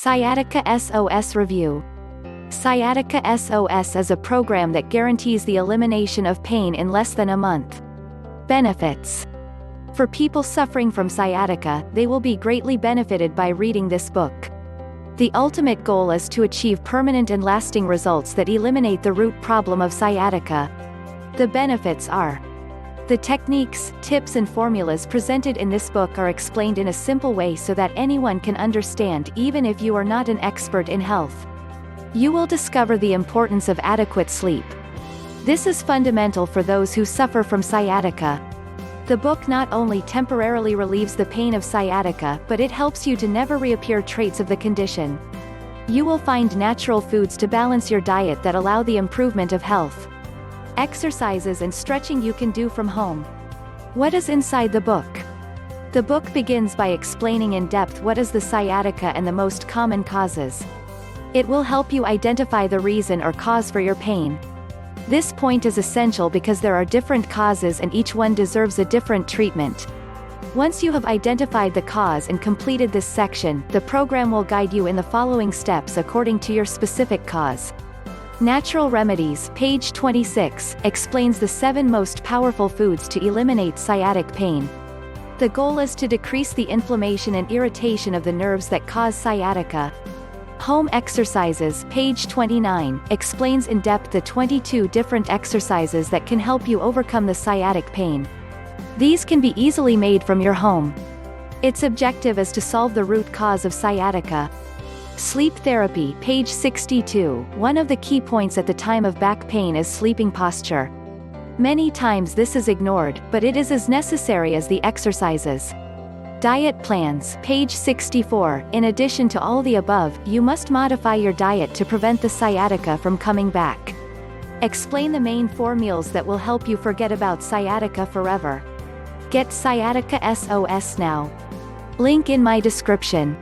Sciatica SOS Review. Sciatica SOS is a program that guarantees the elimination of pain in less than a month. Benefits. For people suffering from sciatica, they will be greatly benefited by reading this book. The ultimate goal is to achieve permanent and lasting results that eliminate the root problem of sciatica. The benefits are: the techniques, tips and formulas presented in this book are explained in a simple way so that anyone can understand even if you are not an expert in health. You will discover the importance of adequate sleep. This is fundamental for those who suffer from sciatica. The book not only temporarily relieves the pain of sciatica but it helps you to never reappear traits of the condition. You will find natural foods to balance your diet that allow the improvement of health. Exercises and stretching you can do from home. What is inside the book? The book begins by explaining in depth what is the sciatica and the most common causes. It will help you identify the reason or cause for your pain. This point is essential because there are different causes and each one deserves a different treatment. Once you have identified the cause and completed this section, the program will guide you in the following steps according to your specific cause. Natural Remedies, page 26, explains the 7 most powerful foods to eliminate sciatic pain. The goal is to decrease the inflammation and irritation of the nerves that cause sciatica. Home Exercises, page 29, explains in depth the 22 different exercises that can help you overcome the sciatic pain. These can be easily made from your home. Its objective is to solve the root cause of sciatica. Sleep Therapy, page 62, one of the key points at the time of back pain is sleeping posture. Many times this is ignored, but it is as necessary as the exercises. Diet Plans, page 64, in addition to all the above, you must modify your diet to prevent the sciatica from coming back. Explain the main 4 meals that will help you forget about sciatica forever. Get Sciatica SOS now. Link in my description.